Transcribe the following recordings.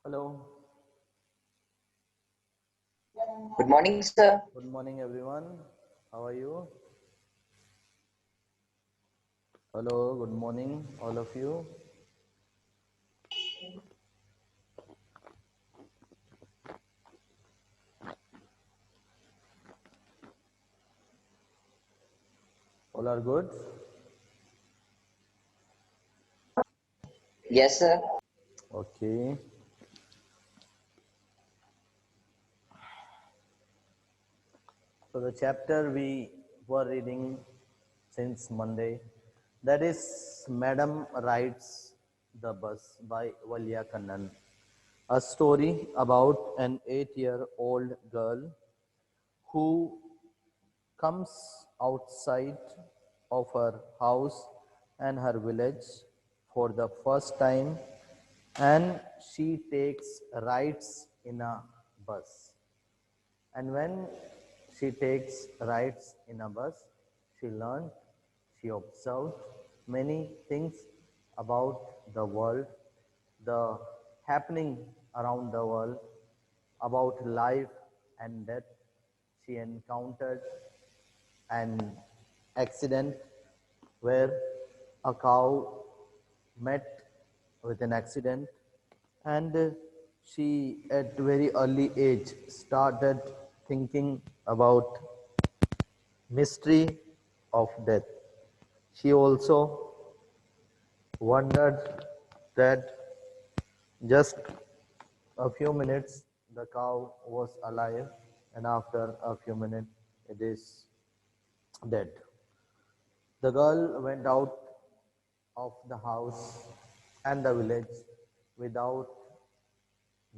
Hello. Good morning, sir. Good morning, everyone. How are you? Hello. Good morning, all of you. All are good? Yes, sir. Okay. So the chapter we were reading since Monday, that is Madam Rides the Bus by Valya Kannan. A story about an 8-year-old girl who comes outside of her house and her village for the first time, and she takes rides in a bus. And when she takes rides in a bus, she learned, she observed many things about the world, the happening around the world, about life and death. She encountered an accident where a cow met with an accident, and she at very early age started thinking about mystery of death. She also wondered that just a few minutes the cow was alive, and after a few minutes it is dead. The girl went out of the house and the village without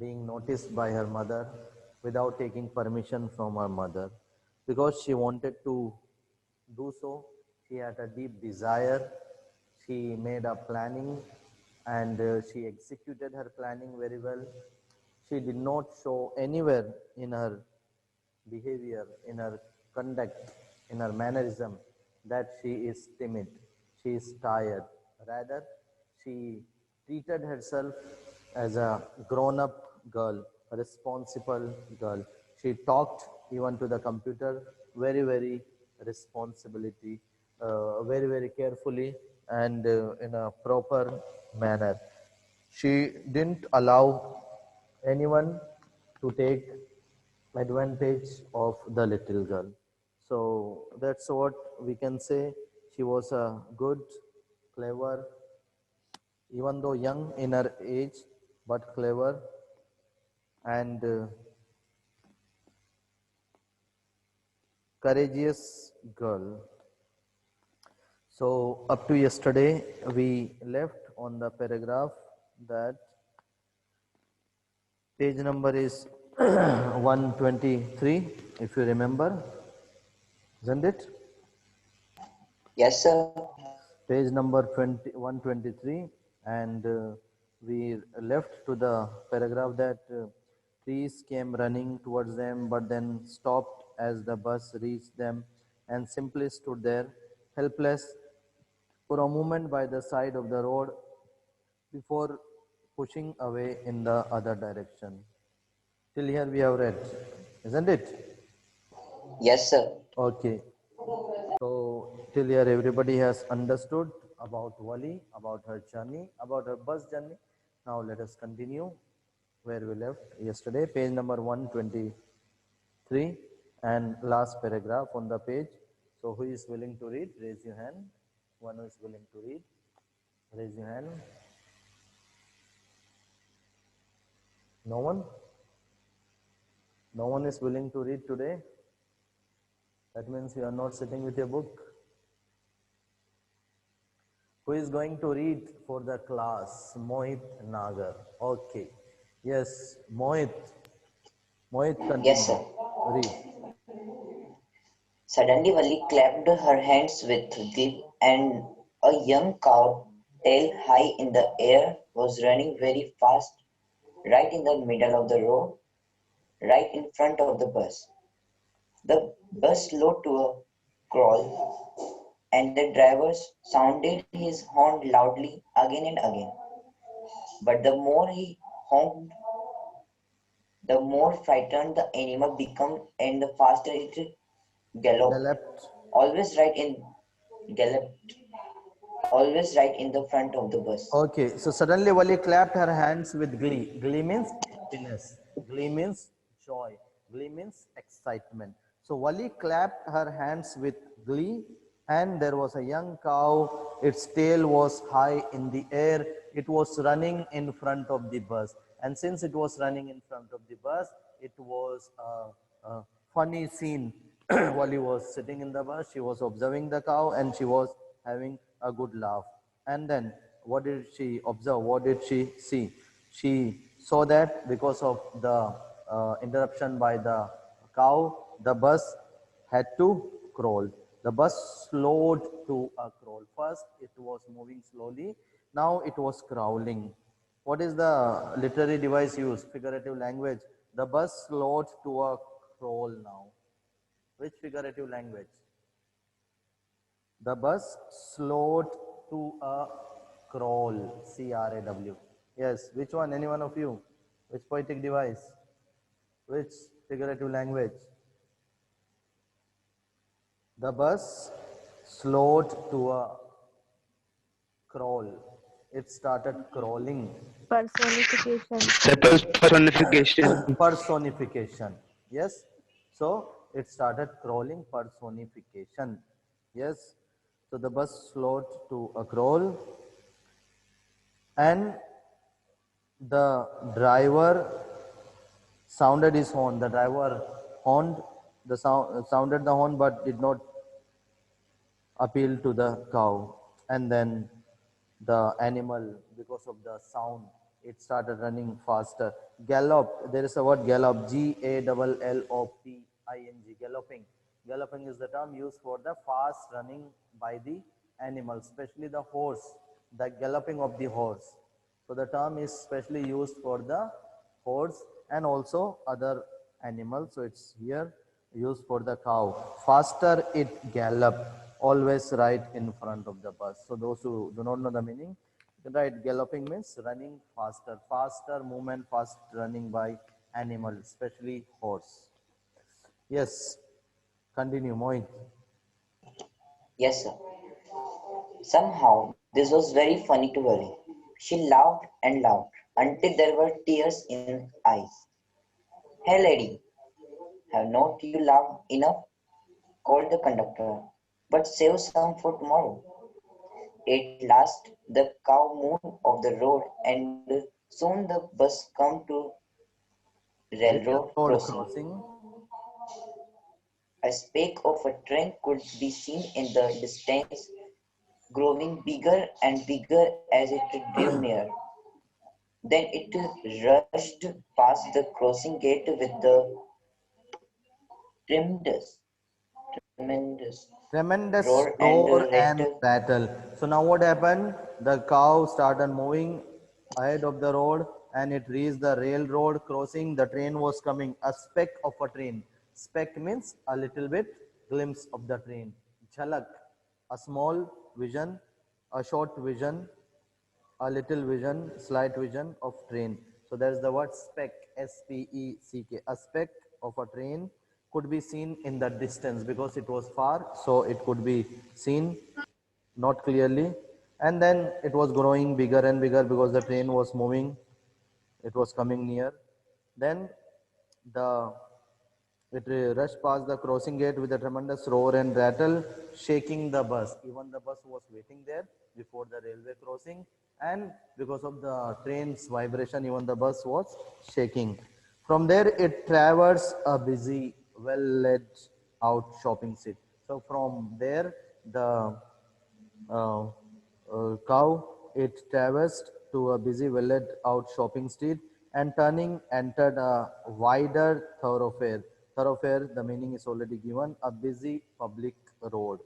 being noticed by her mother, without taking permission from her mother, because she wanted to do so. She had a deep desire. She made a planning, and she executed her planning very well. She did not show anywhere in her behavior, in her conduct, in her mannerism, that she is timid, she is tired. Rather, she treated herself as a grown up girl, a responsible girl. She talked even to the computer very responsibility, very carefully, and in a proper manner. She didn't allow anyone to take advantage of the little girl. So that's what we can say. She was a good, clever, even though young in her age, but clever and courageous girl. So up to yesterday, we left on the paragraph that page number is 123, if you remember, isn't it? Yes, sir. Page number 123, and we left to the paragraph that trees came running towards them but then stopped as the bus reached them and simply stood there helpless for a moment by the side of the road before pushing away in the other direction. Till here we have read, isn't it? Yes, sir. Okay. So till here everybody has understood about Wali, about her journey, about her bus journey. Now let us continue where we left yesterday, page number 123 and last paragraph on the page. So who is willing to read? Raise your hand. One who is willing to read. Raise your hand. No one? No one is willing to read today? That means you are not sitting with your book. Who is going to read for the class? Mohit Nagar. Okay. Yes, Mohit. Mohit, Yes, continue. sir. Read. Suddenly, Valli clapped her hands with glee, and a young cow, tail high in the air, was running very fast right in the middle of the road, right in front of the bus. The bus slowed to a crawl, and the driver sounded his horn loudly again and again. But the more he honked, The more frightened the animal became and the faster it galloped. Galloped. Always right in galloped, always right in the front of the bus. Okay, so suddenly Wali clapped her hands with glee. Glee means happiness. Glee means joy. Glee means excitement. So Wali clapped her hands with glee, and there was a young cow. Its tail was high in the air. It was running in front of the bus. And since it was running in front of the bus, it was a funny scene. Wali was sitting in the bus, she was observing the cow, and she was having a good laugh. And then what did she observe? What did she see? She saw that because of the interruption by the cow, the bus had to crawl. The bus slowed to a crawl. First, it was moving slowly. Now it was crawling. What is the literary device used? Figurative language. The bus slowed to a crawl now. Which figurative language? The bus slowed to a crawl. C-R-A-W. Yes, which one? Any one of you? Which poetic device? Which figurative language? The bus slowed to a crawl. It started crawling. Personification. Personification. Personification. Yes. So it started crawling. Personification. Yes. So the bus slowed to a crawl, and the driver sounded his horn. The driver horned the sounded the horn, but did not appeal to the cow. And then the animal, because of the sound, it started running faster. Gallop, there is a word gallop, Galloping. Galloping. Galloping is the term used for the fast running by the animal, especially the horse, the galloping of the horse. So the term is specially used for the horse and also other animals. So it's here used for the cow. Faster it galloped, always right in front of the bus. So those who do not know the meaning, right, galloping means running faster, faster movement, fast running by animal, especially horse. Yes, continue, Mohit. Yes, sir. Somehow this was very funny to Wally. She laughed and laughed until there were tears in her eyes. Hey lady, have not you laughed enough? Called the conductor. But save some for tomorrow. At last the cow moved off the road and soon the bus came to railroad Railroad crossing. crossing. A speck of a train could be seen in the distance, growing bigger and bigger as it drew near. Then it rushed past the crossing gate with the tremendous, tremendous Tremendous roar and roar and rattle. rattle. So now what happened? The cow started moving ahead of the road, and it reached the railroad crossing. The train was coming, a speck of a train. Speck means a little bit glimpse of the train. Jhalak, a small vision, a short vision, a little vision, slight vision of train. So there's the word speck, S-P-E-C-K. A speck of a train could be seen in the distance because it was far, so it could be seen not clearly. And then it was growing bigger and bigger because the train was moving, it was coming near. Then the it rushed past the crossing gate with a tremendous roar and rattle, shaking the bus. Even the bus was waiting there before the railway crossing, and because of the train's vibration, even the bus was shaking. From there, it traversed a busy, well laid out shopping street. So, from there, the uh, cow, it traversed to a busy, well out shopping street and turning entered a wider thoroughfare. Thoroughfare, the meaning is already given, a busy public road.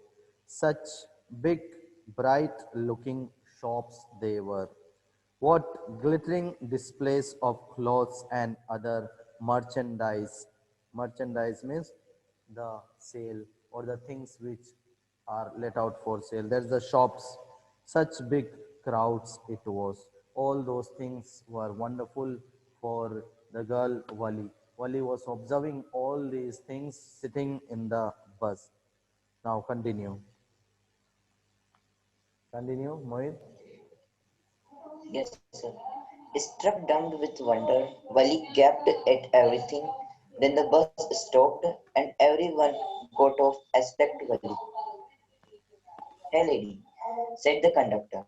Such big, bright looking shops they were. What glittering displays of clothes and other merchandise. Merchandise means the sale or the things which are let out for sale. There's the shops. Such big crowds it was. All those things were wonderful for the girl Wali. Wali was observing all these things sitting in the bus. Now continue. Continue, Mohit. Yes, sir. Struck dumb with wonder, Wally gaped at everything. Then the bus stopped and everyone got off except Wally. Hey lady, said the conductor,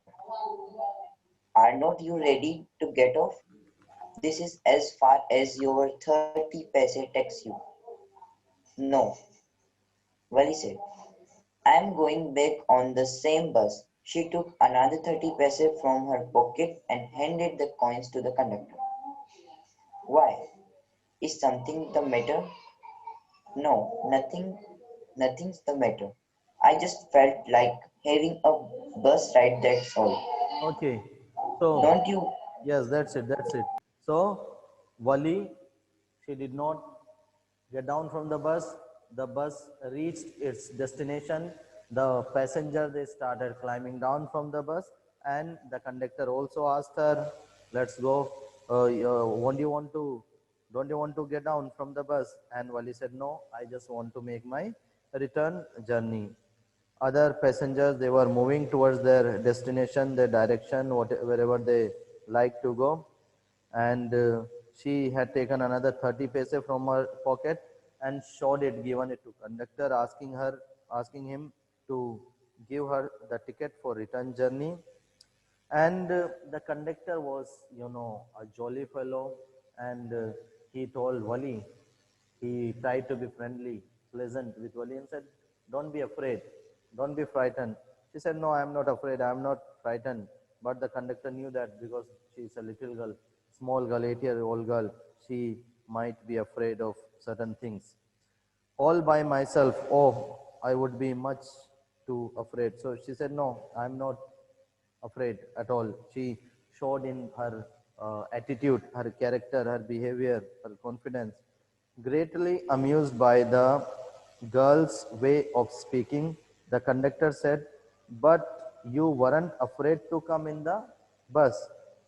are not you ready to get off? This is as far as your 30 paise takes you. No, Wally said. I am going back on the same bus. She took another 30 paise from her pocket and handed the coins to the conductor. Why? Is something the matter? No, nothing's the matter. I just felt like having a bus ride, that's all. Okay. So, Don't you? yes, that's it. That's it. So, Wali, she did not get down from the bus. The bus reached its destination. The passenger they started climbing down from the bus, and the conductor also asked her, "Let's go. Won't you want to? Don't you want to get down from the bus?" And Wali said, "No, I just want to make my return journey." Other passengers, they were moving towards their destination, their direction, wherever they like to go. And she had taken another 30 paise from her pocket and showed it, given it to conductor, asking him to give her the ticket for return journey. And the conductor was, a jolly fellow. And he told Wali, he tried to be friendly, pleasant with Wali, and said, "Don't be afraid, don't be frightened." She said, "No, I am not afraid, I am not frightened." But the conductor knew that because she is a little girl, small girl, 8-year-old girl, she might be afraid of certain things. All by myself, oh, I would be much too afraid. So she said, "No, I am not afraid at all." She showed in her attitude, her character, her behavior, her confidence. Greatly amused by the girl's way of speaking, the conductor said, "But you weren't afraid to come in the bus.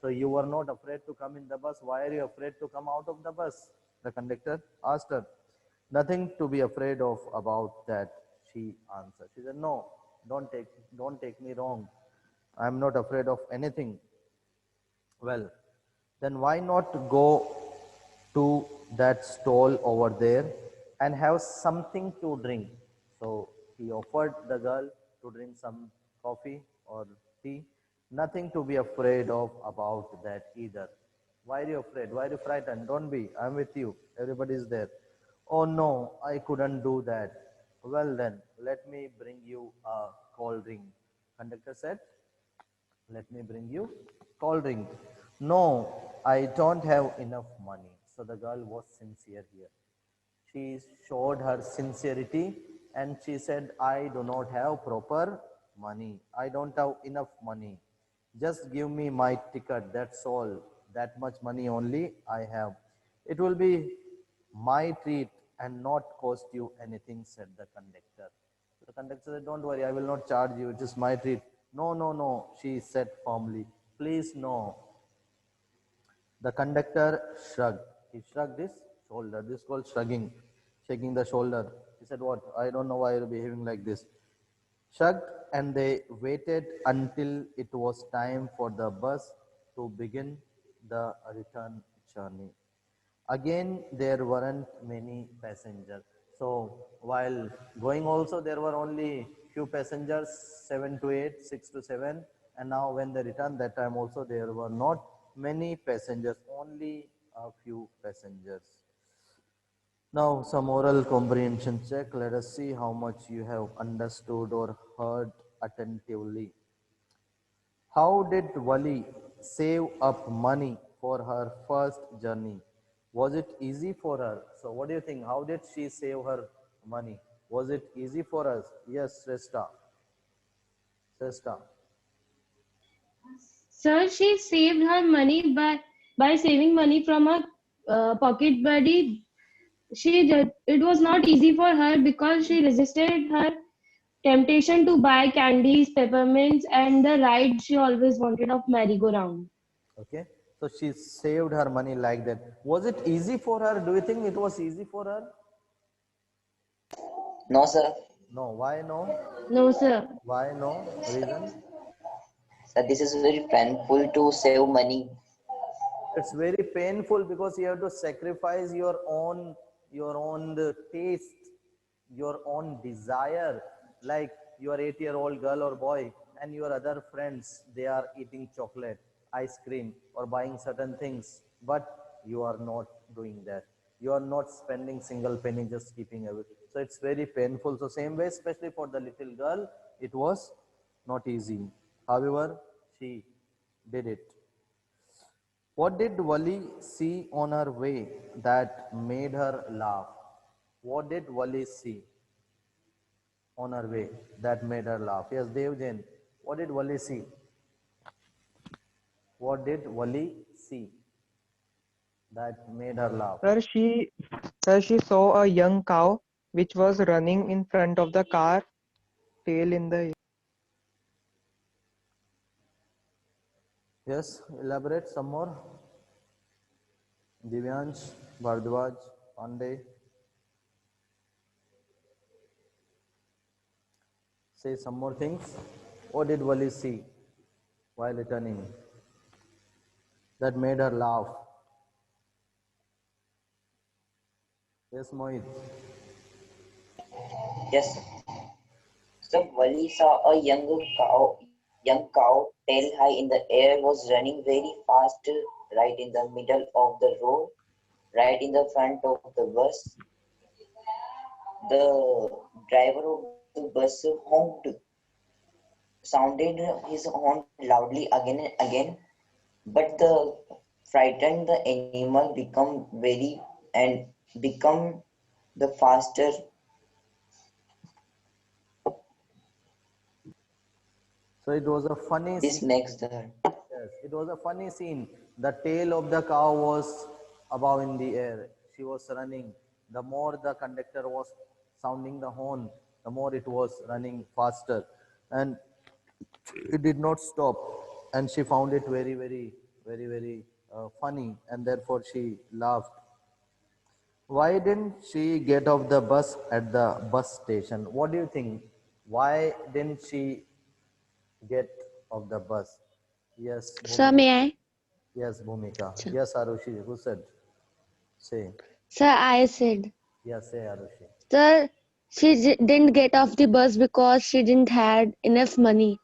So you were not afraid to come in the bus. Why are you afraid to come out of the bus?" The conductor asked her. "Nothing to be afraid of about that," she answered. She said, "No, don't take me wrong. I'm not afraid of anything." Well, then why not go to that stall over there and have something to drink? So he offered the girl to drink some coffee or tea. Nothing to be afraid of about that either. Why are you afraid? Why are you frightened? Don't be. I'm with you. Everybody is there. "Oh no, I couldn't do that." "Well then, let me bring you a cold drink," conductor said. "Let me bring you cold drink." "No, I don't have enough money." So the girl was sincere here. She showed her sincerity and she said, "I do not have proper money. I don't have enough money. Just give me my ticket. That's all. That much money only I have. It will be my treat and not cost you anything," said the conductor. The conductor said, "Don't worry, I will not charge you. It is my treat." "No, no, no," she said firmly. "Please, no." The conductor shrugged. He shrugged his shoulder. This is called shrugging, shaking the shoulder. He said, "What? I don't know why you're behaving like this." Shrugged, and they waited until it was time for the bus to begin the return journey. Again, there weren't many passengers. So while going also, there were only few passengers, 7 to 8, 6 to 7. And now when they returned, that time also there were not many passengers, only a few passengers. Now some oral comprehension check. Let us see how much you have understood or heard attentively. How did Wali save up money for her first journey? Was it easy for her? So what do you think? How did she save her money? Was it easy for us? Yes, Sresta. Sresta. Sir, she saved her money by saving money from her pocket buddy. It was not easy for her because she resisted her temptation to buy candies, peppermints, and the ride she always wanted of merry-go-round. Okay. So she saved her money like that. Was it easy for her? Do you think it was easy for her? No, sir. No. Why no? No, sir. Why no? Reason? Sir, this is very painful to save money. It's very painful because you have to sacrifice your own taste, your own desire. Like your 8-year-old girl or boy and your other friends, they are eating chocolate, ice cream, or buying certain things, but you are not doing that. You are not spending single penny, just keeping away. So it's very painful. So same way, especially for the little girl, it was not easy. However, she did it. What did Wali see on her way that made her laugh? What did Wali see on her way that made her laugh? Yes, Devjan, what did Wali see? What did Wali see that made her laugh? Sir, she saw a young cow which was running in front of the car, tail in the air. Yes, elaborate some more. Divyansh, Bhardwaj, Pandey, say some more things. What did Wali see while returning that made her laugh? Yes, Mohit. Yes, sir. So Wali saw a young cow, tail high in the air, was running very fast right in the middle of the road, right in the front of the bus. The driver of the bus sounded his horn loudly again and again, but the frightened the animal become very and become the faster. So it was a funny This scene. makes the Yes, it was a funny scene. The tail of the cow was above in the air. She was running. The more the conductor was sounding the horn, the more it was running faster. And it did not stop. And she found it very, very, very, very funny. And therefore she laughed. Why didn't she get off the bus at the bus station? What do you think? Why didn't she get off the bus? Yes, Sir, Bhumika. may I? Yes, Bhumika. Sir, Yes, Arushi. Who said? Say. Sir, I said. Yes, say Arushi. Sir, she didn't get off the bus because she didn't had enough money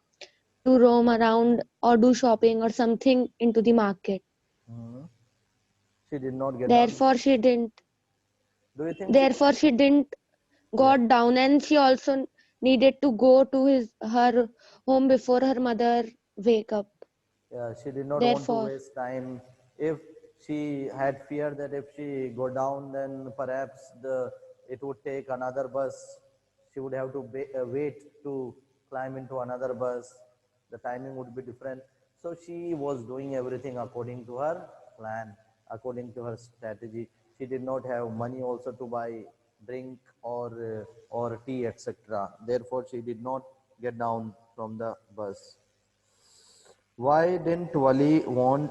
to roam around or do shopping or something into the market. Hmm. She did not get down. Therefore, she didn't. Do you think she? Therefore, she didn't Yeah. got down, and she also needed to go to her home before her mother wake up. Yeah, she did not want to Therefore, waste time. If she had fear that if she go down, then perhaps it would take another bus. She would have to wait to climb into another bus. The timing would be different. So she was doing everything according to her plan, according to her strategy. She did not have money also to buy drink or tea, etc. Therefore, she did not get down from the bus. Why didn't Wali want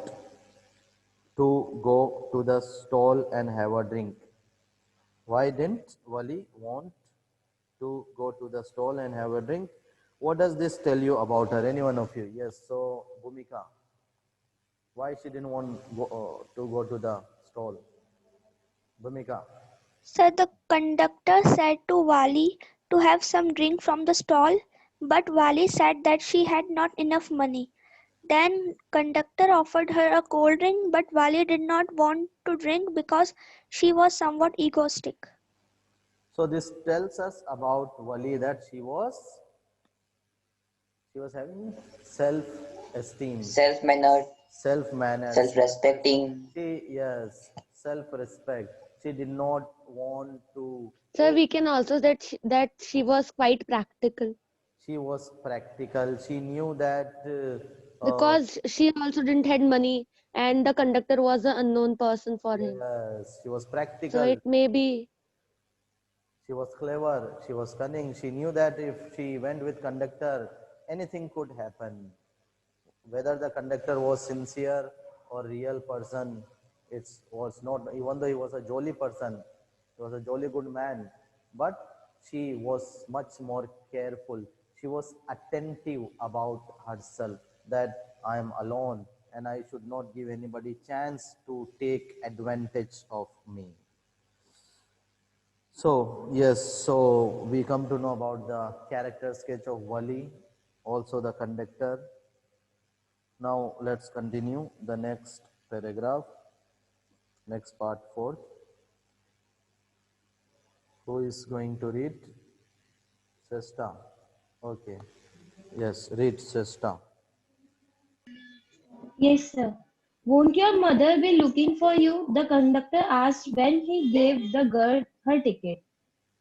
to go to the stall and have a drink? Why didn't Wali want to go to the stall and have a drink? What does this tell you about her? Any one of you? Yes. So, Bhumika, why she didn't want to go to the stall? Bhumika. So the conductor said to Wali to have some drink from the stall, but Wali said that she had not enough money. Then conductor offered her a cold drink, but Wali did not want to drink because she was somewhat egoistic. So this tells us about Wali that she was having self-esteem, self-mannered, self-manners. self-respecting. Yes, self-respect. She did not want to. sir, we can also that she was quite practical She was practical. She knew that. because she also didn't had money, and the conductor was an unknown person for him. Yes, she was So practical. it may be. She was clever. She was cunning. She knew that if she went with conductor, anything could happen. Whether the conductor was sincere or real person. It was not, even though he was a jolly person, he was a jolly good man, but she was much more careful. She was attentive about herself, that I am alone and I should not give anybody chance to take advantage of me. So, yes, so we come to know about the character sketch of Wali, also the conductor. Now, let's continue the next paragraph, next part 4. Who is going to read? Sesta. Okay. Yes, read Sesta. Yes, sir. Won't your mother be looking for you? The conductor asked when he gave the girl her ticket.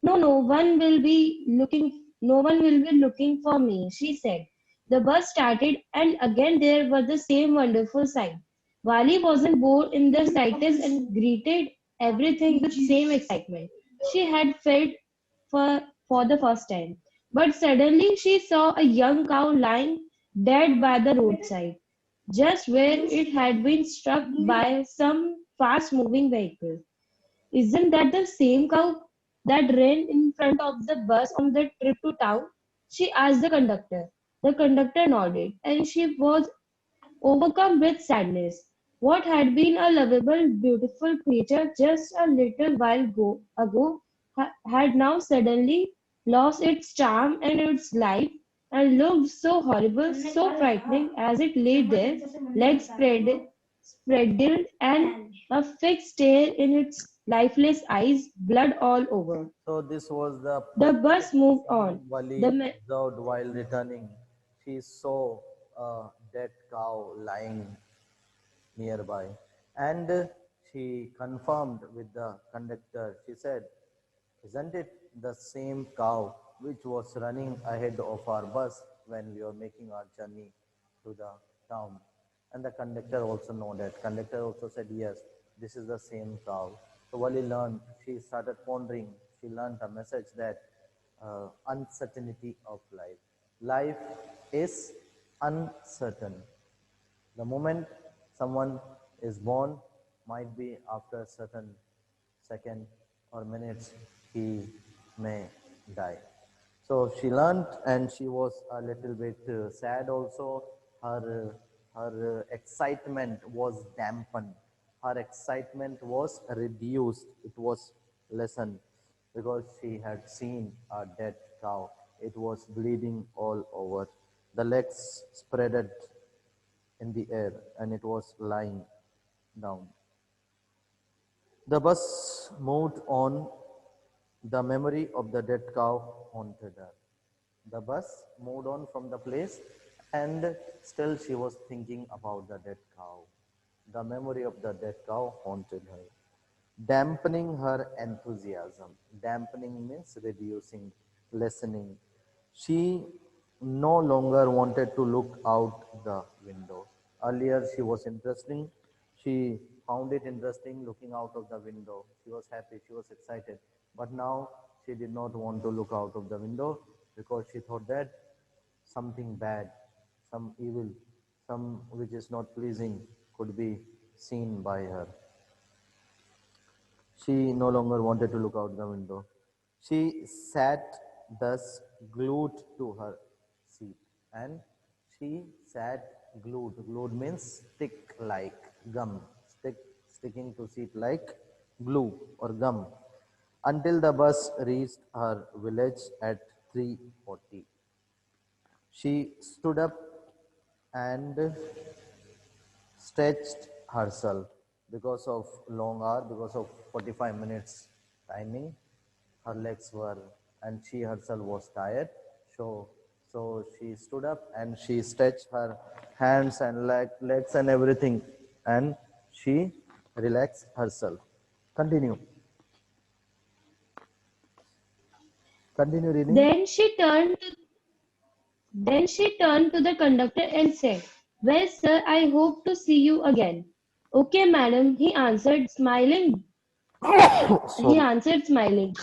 No, no one will be looking for me, she said. The bus started and again there was the same wonderful sight. Wali wasn't bored in the slightest and greeted everything with same excitement she had felt for the first time. But suddenly she saw a young cow lying dead by the roadside, just where it had been struck by some fast moving vehicle. Isn't that the same cow that ran in front of the bus on the trip to town? She asked the conductor. The conductor nodded, and she was overcome with sadness. What had been a lovable, beautiful creature just a little while ago had now suddenly lost its charm and its life and looked so horrible, so frightening as it lay there, legs spread and a fixed stare in its lifeless eyes, blood all over. So this was the The bus moved on. Wali The observed while returning. She saw a dead cow lying nearby, and she confirmed with the conductor. She said, "Isn't it the same cow which was running ahead of our bus when we were making our journey to the town?" And the conductor also nodded. Conductor also said, "Yes, this is the same cow." So Wali learned, she started pondering, she learned a message that uncertainty of life. Life is uncertain. The moment someone is born, might be after a certain second or minutes, he may die. So she learned, and she was a little bit sad also. Her excitement was dampened. Her excitement was reduced. It was lessened because she had seen a dead cow. It was bleeding all over. The legs spreaded in the air and it was lying down. The bus moved on. The memory of the dead cow haunted her. The bus moved on from the place and still she was thinking about the dead cow. The memory of the dead cow haunted her, dampening her enthusiasm. Dampening means reducing, lessening. She no longer wanted to look out the window. Earlier, she was interesting. She found it interesting looking out of the window. She was happy, she was excited. But now she did not want to look out of the window because she thought that something bad, some evil, some which is not pleasing could be seen by her. She no longer wanted to look out the window. She sat thus glued to her seat, and she sat glued. Glued means stick like gum, sticking to seat like glue or gum, until the bus reached her village at 3:40. She stood up and stretched herself because of long hour, because of 45 minutes timing. Her legs were, and she herself was tired. So she stood up and she stretched her hands and legs and everything, and she relaxed herself. Continue. Continue reading. Then she turned to the conductor and said, "Well, sir, I hope to see you again." "Okay, madam," he answered, smiling. He answered, smiling.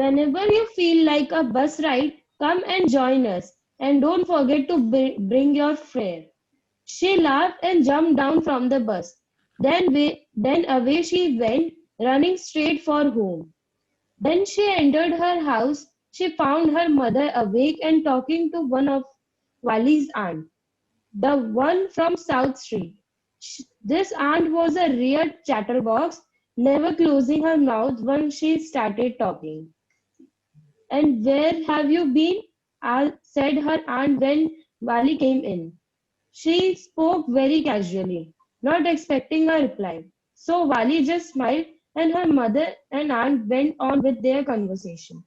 "Whenever you feel like a bus ride, come and join us. And don't forget to bring your fare." She laughed and jumped down from the bus. Then away she went, running straight for home. When she entered her house, she found her mother awake and talking to one of Wali's aunt, the one from South Street. This aunt was a real chatterbox, never closing her mouth once she started talking. And where have you been? Said her aunt when Wali came in. She spoke very casually, not expecting a reply. So Wali just smiled and her mother and aunt went on with their conversation.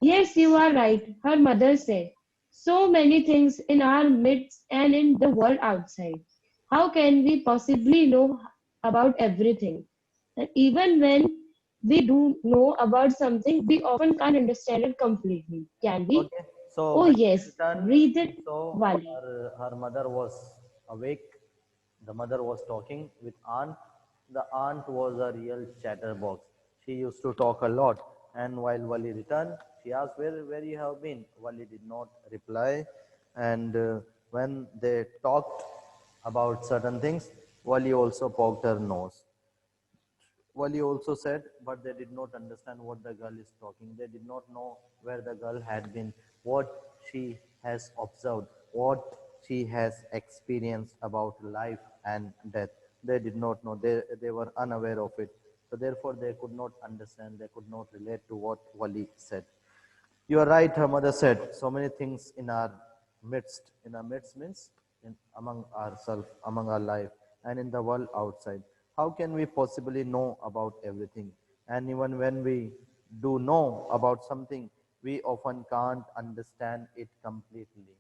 Yes, you are right, her mother said. So many things in our midst and in the world outside. How can we possibly know about everything? And even when we do know about something, we often can't understand it completely. Can we? Okay. So Oh, when she yes, returned, breathe she it, saw Wali. her mother was awake. The mother was talking with aunt. The aunt was a real chatterbox. She used to talk a lot. And while Wali returned, she asked, where you have been? Wali did not reply. And when they talked about certain things, Wali also poked her nose. Wali also said, but they did not understand what the girl is talking. They did not know where the girl had been, what she has observed, what she has experienced about life and death. They did not know. They were unaware of it. So therefore, they could not understand. They could not relate to what Wali said. You are right, her mother said. So many things in our midst. In our midst means among ourselves, among our life, and in the world outside. How can we possibly know about everything? And even when we do know about something, we often can't understand it completely.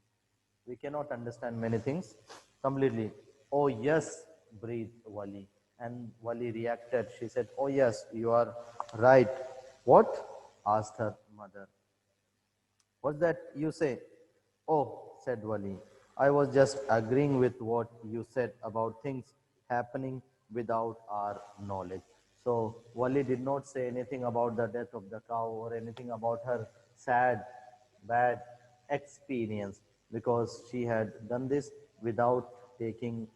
We cannot understand many things completely. Oh, yes, breathed Wali. And Wali reacted. She said, oh, yes, you are right. What? Asked her mother. What's that you say? Oh, said Wali. I was just agreeing with what you said about things happening without our knowledge. So Wali did not say anything about the death of the cow or anything about her sad, bad experience because she had done this without taking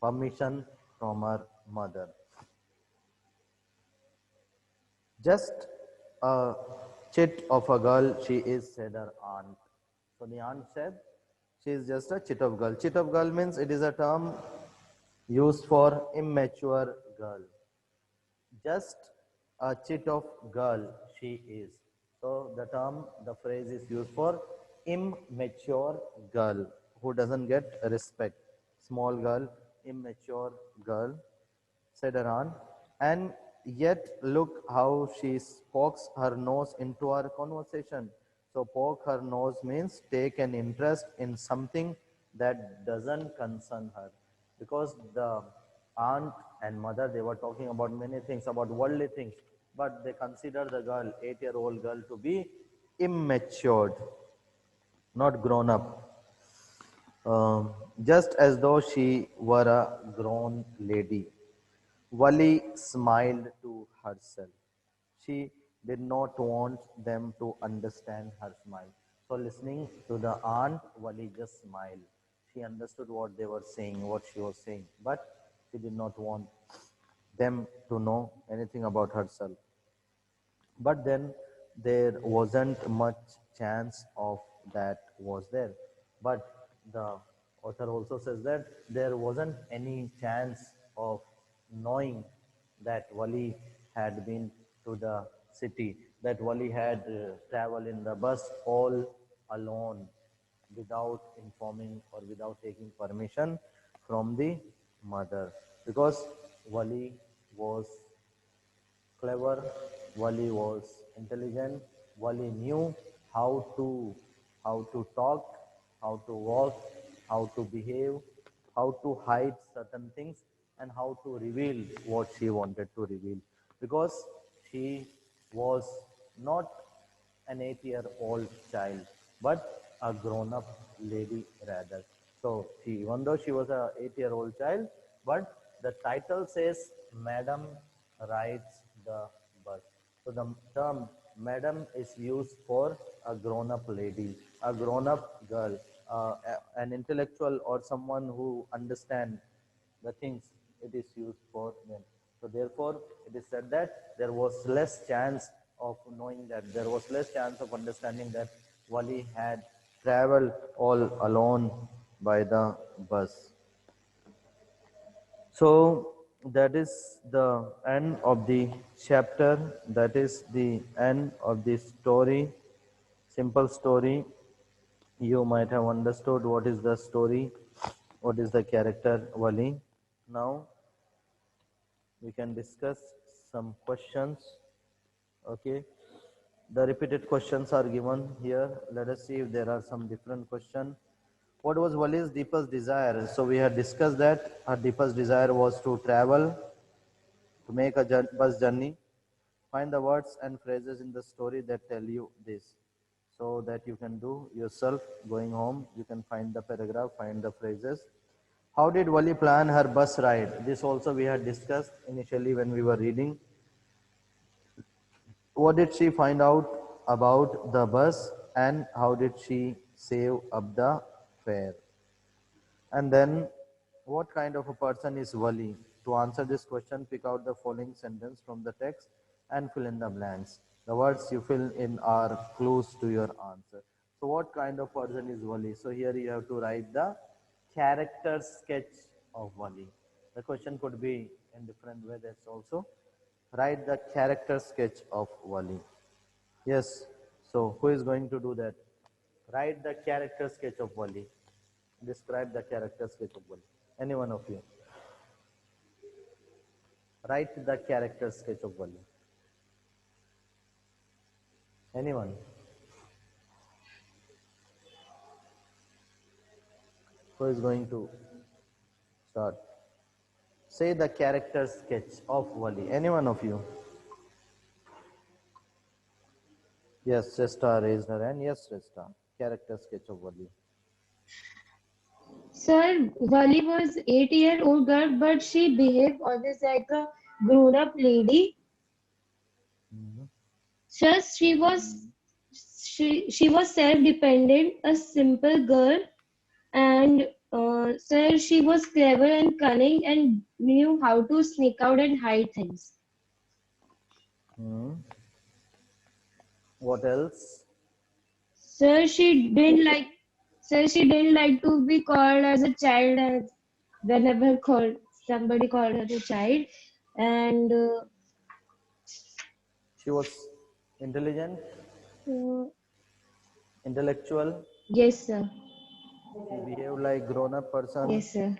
permission from her mother. Just a chit of a girl she is, said her aunt. So the aunt said, she is just a chit of girl. Chit of girl means it is a term used for immature girl. Just a chit of girl she is. So the term, the phrase is used for immature girl who doesn't get respect. Small girl, immature girl, said her aunt. And yet look how she pokes her nose into our conversation. So poke her nose means take an interest in something that doesn't concern her. Because the aunt and mother, they were talking about many things, about worldly things, but they consider the girl, 8-year-old girl, to be immatured, not grown up, just as though she were a grown lady. Wali smiled to herself. She did not want them to understand her smile. So, listening to the aunt, Wali just smiled. She understood what they were saying, what she was saying, but she did not want them to know anything about herself. But then there wasn't much chance of that was there. But the author also says that there wasn't any chance of knowing that Wali had been to the city, that Wali had traveled in the bus all alone without informing or without taking permission from the mother, because Wali was clever, Wali was intelligent, Wali knew how to talk, how to walk, how to behave, how to hide certain things, and how to reveal what she wanted to reveal. Because she was not an 8-year-old child, but a grown-up lady rather. So she, even though she was a 8-year-old child, but the title says Madam rides the bus. So the term Madam is used for a grown-up lady, a grown-up girl, an intellectual or someone who understand the things, it is used for them. So therefore, it is said that there was less chance of knowing that, there was less chance of understanding that Wali had traveled all alone by the bus. So that is the end of the chapter. That is the end of the story. Simple story. You might have understood what is the story, what is the character Wali. Now we can discuss some questions. Okay. The repeated questions are given here. Let us see if there are some different questions. What was Wali's deepest desire? So we had discussed that her deepest desire was to travel, to make a bus journey. Find the words and phrases in the story that tell you this. So that you can do yourself going home. You can find the paragraph, find the phrases. How did Wali plan her bus ride? This also we had discussed initially when we were reading. What did she find out about the bus and how did she save up the fare? And then, what kind of a person is Wali? To answer this question, pick out the following sentence from the text and fill in the blanks. The words you fill in are clues to your answer. So what kind of person is Wali? So here you have to write the character sketch of Wali. The question could be in different way. That's also write the character sketch of Wali. Yes. So who is going to do that? Write the character sketch of Wali. Describe the character sketch of Wali. Any one of you. Write the character sketch of Wali. Anyone? Who is going to start? Say the character sketch of Wali. Any one of you? Yes, Shrestha raised her hand. Yes, Shrestha. Character sketch of Wali. Sir, Wali was 8-year-old girl, but she behaved always like a grown-up lady. Sir, she was self-dependent, a simple girl, and sir, she was clever and cunning and knew how to sneak out and hide things. What else? Sir, she didn't like to be called as a child, as whenever somebody called her a child, and She was intelligent, intellectual. yes, sir. She behaved like grown-up person. Yes, sir.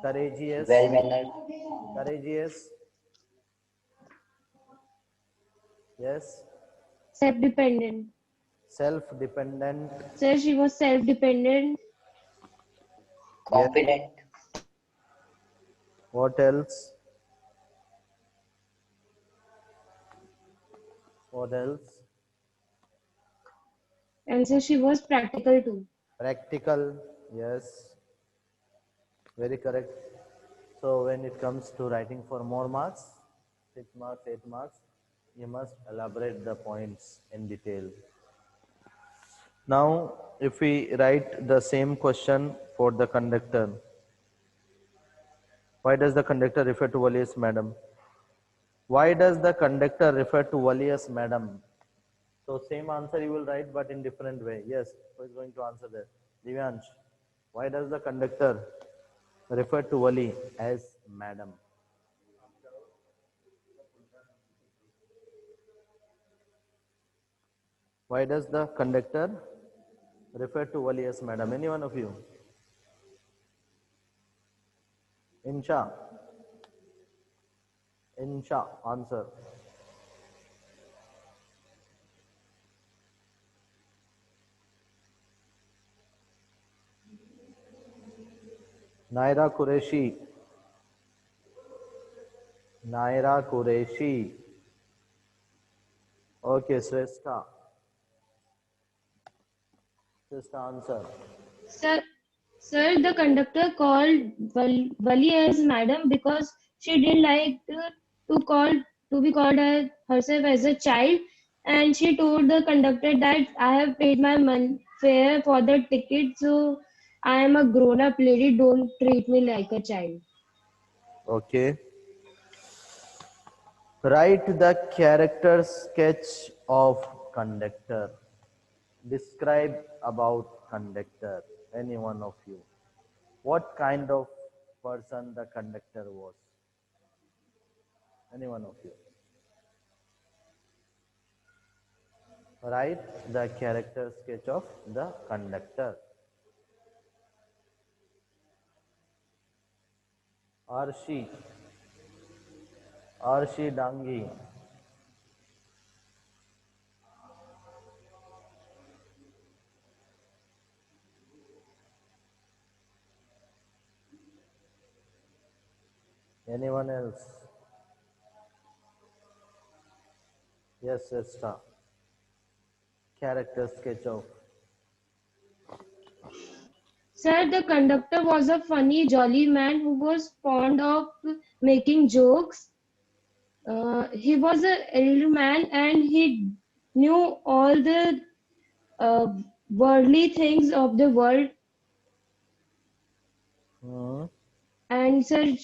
Courageous. Well mannered. Courageous. Yes. Self-dependent. Self-dependent. Sir, she was self-dependent. Confident. What else? What else? And so she was practical too. Practical. Yes. Very correct. So when it comes to writing for more marks, 6 marks, 8 marks, you must elaborate the points in detail. Now, if we write the same question for the conductor, why does the conductor refer to Wali as madam? Why does the conductor refer to Wali as madam? So same answer you will write, but in different way. Yes, who is going to answer that? Divyansh. Why does the conductor refer to Wali as madam? Why does the conductor refer to Wali as madam? Any one of you? Insha. Insha, answer. Naira Qureshi. Naira Qureshi. Okay, Shrestha. Shrestha, answer. Sir, the conductor called Wali as madam because she didn't like to be called as herself as a child, and she told the conductor that I have paid my fare for the ticket, so I am a grown up lady. Don't treat me like a child. Okay. Write the character sketch of conductor. Describe about conductor. Any one of you. What kind of person the conductor was? Any one of you. Write the character sketch of the conductor. Arshi. Arshi Dangi. Anyone else? Yes, Esther. Character sketch of. Sir, the conductor was a funny, jolly man who was fond of making jokes. He was an elder man and he knew all the uh, worldly things of the world. Hmm. And sir,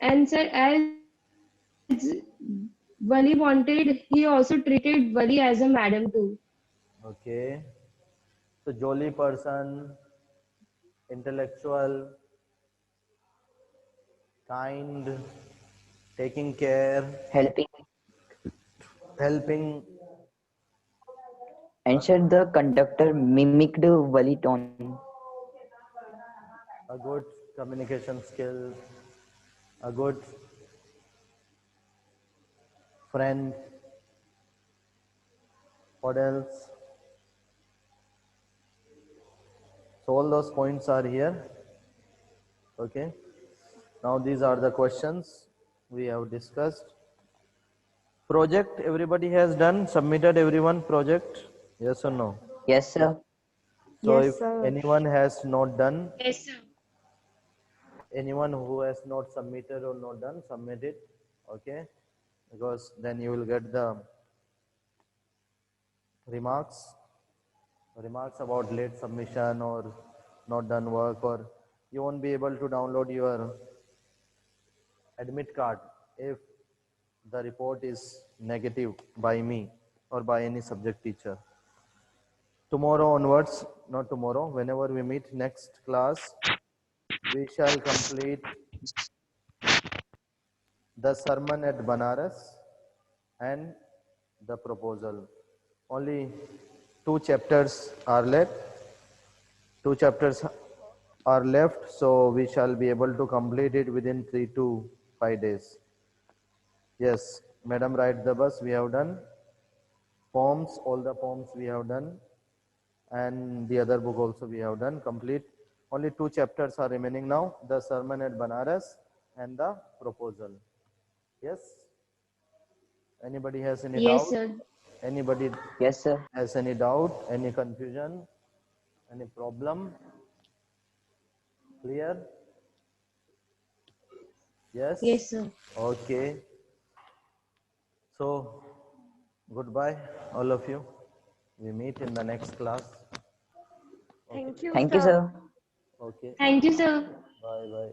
as Wali wanted, he also treated Wali as a madam too. Okay. So jolly person, intellectual, kind, taking care, Helping helping, ensured the conductor mimicked Wali tone. a good communication skill, a good friend. What else? So all those points are here. Okay. Now these are the questions we have discussed. Project everybody has done, submitted everyone project? Yes or no? Yes, sir. So if Yes, sir. anyone has not done, Yes, sir. anyone who has not submitted or not done, submit it. Okay. Because then you will get the remarks about late submission or not done work, or you won't be able to download your admit card if the report is negative by me or by any subject teacher. Tomorrow onwards, not tomorrow, whenever we meet next class, we shall complete the sermon at Banaras and the proposal. Only 2 chapters are left. 2 chapters are left, so we shall be able to complete it within 3 to 5 days. Yes, Madam Ride the Bus we have done. Poems, all the poems we have done, and the other book also we have done complete. Only 2 chapters are remaining now, the sermon at Banaras and the proposal. Yes? Anybody has any Yes, doubt? sir. Anybody Yes, sir. has any doubt, any confusion, any problem? Clear? Yes? Yes, sir. Okay. So, goodbye, all of you. We meet in the next class. Thank you, Thank you, sir. sir. Okay. Thank you, sir. Bye bye.